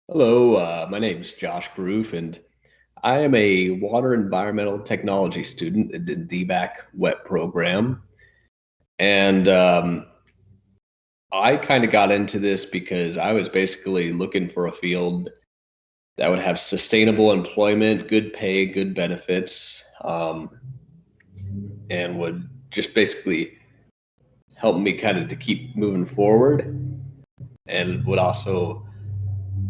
Hello, my name is Josh Groove, and I am a water environmental technology student at the DBAC WET program. And I kind of got into this because I was basically looking for a field that would have sustainable employment, good pay, good benefits, and would just basically help me kind of to keep moving forward, and would also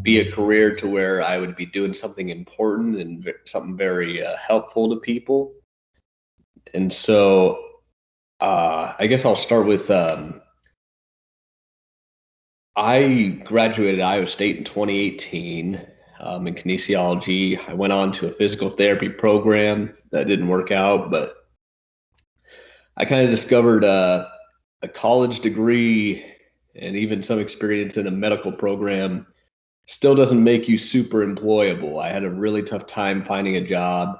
be a career to where I would be doing something important and something very helpful to people. And so I guess I'll start with I graduated Iowa State in 2018 in kinesiology. I went on to a physical therapy program that didn't work out, but I kind of discovered a college degree and even some experience in a medical program still doesn't make you super employable. I had a really tough time finding a job.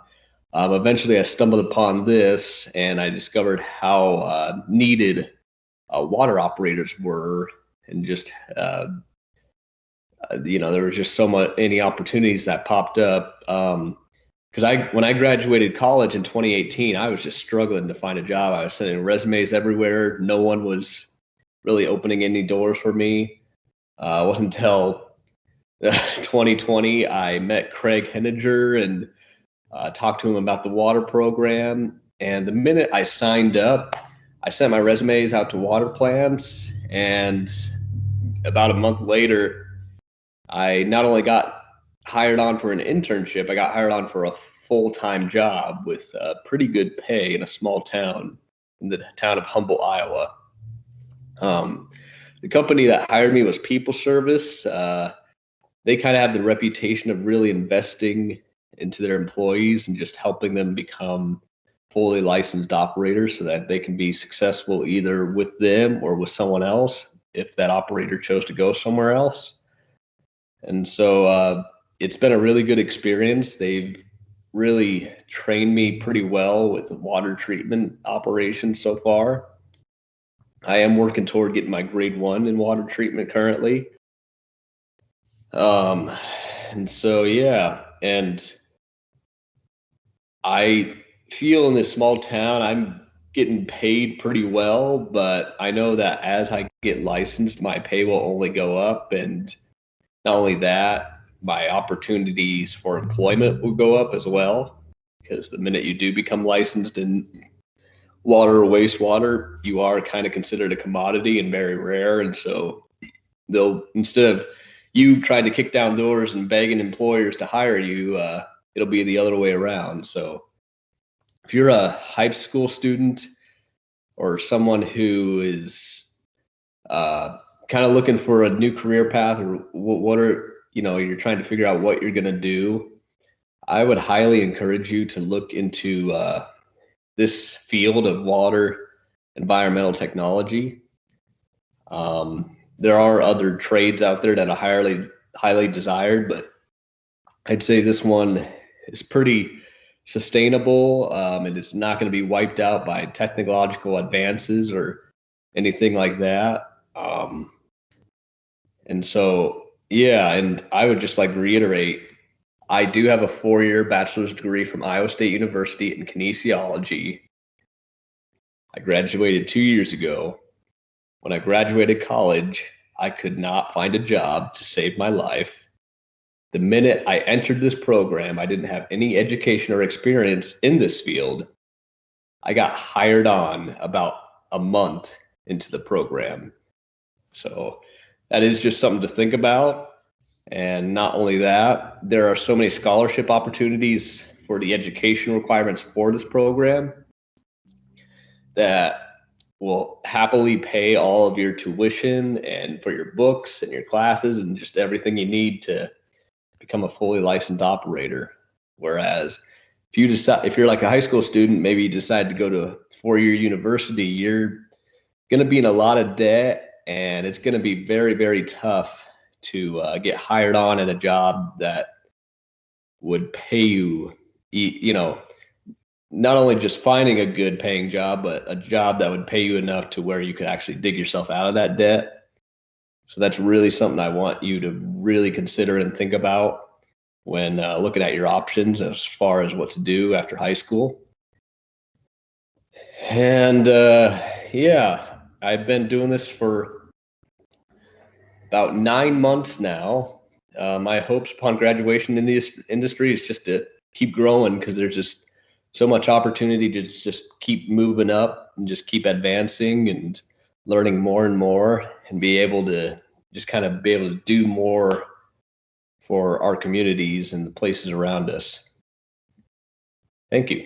Eventually, I stumbled upon this and I discovered how needed water operators were, and just there was just so much any opportunities that popped up. Because when I graduated college in 2018, I was just struggling to find a job. I was sending resumes everywhere. No one was really opening any doors for me. It wasn't until 2020 I met Craig Henninger and talked to him about the water program. And the minute I signed up, I sent my resumes out to water plants. And about a month later, I not only got hired on for an internship, I got hired on for a full time job with pretty good pay in a small town in the town of Humboldt, Iowa. Um, the company that hired me was People Service. They kind of have the reputation of really investing into their employees and just helping them become fully licensed operators so that they can be successful either with them or with someone else if that operator chose to go somewhere else. And so it's been a really good experience. They've really trained me pretty well with water treatment operations so far. I am working toward getting my grade one in water treatment currently. Um, and so, yeah, and I feel in this small town, I'm getting paid pretty well, but I know that as I get licensed, my pay will only go up. And not only that, my opportunities for employment will go up as well. Because the minute you do become licensed in water or wastewater, you are kind of considered a commodity and very rare. And so they'll, instead of you trying to kick down doors and begging employers to hire you, it'll be the other way around. So if you're a high school student or someone who is kind of looking for a new career path, or what are you're trying to figure out what you're going to do, I would highly encourage you to look into this field of water environmental technology. There are other trades out there that are highly desired, but I'd say this one is pretty sustainable, and it's not going to be wiped out by technological advances or anything like that. And so, yeah, and I would just like to reiterate, I do have a 4-year bachelor's degree from Iowa State University in kinesiology. I graduated 2 years ago. When I graduated college, I could not find a job to save my life. The minute I entered this program, I didn't have any education or experience in this field. I got hired on about a month into the program. So that is just something to think about. And not only that, there are so many scholarship opportunities for the education requirements for this program that will happily pay all of your tuition and for your books and your classes and just everything you need to become a fully licensed operator. Whereas if you're like a high school student, maybe you decide to go to a 4-year university, you're going to be in a lot of debt, and it's going to be very, very tough to get hired on in a job that would pay you, not only just finding a good paying job, but a job that would pay you enough to where you could actually dig yourself out of that debt. So that's really something I want you to really consider and think about when looking at your options as far as what to do after high school. And yeah, I've been doing this for about 9 months now. My hopes upon graduation in this industry is just to keep growing because there's just so much opportunity to just keep moving up and just keep advancing and learning more and more and be able to just kind of be able to do more for our communities and the places around us. Thank you.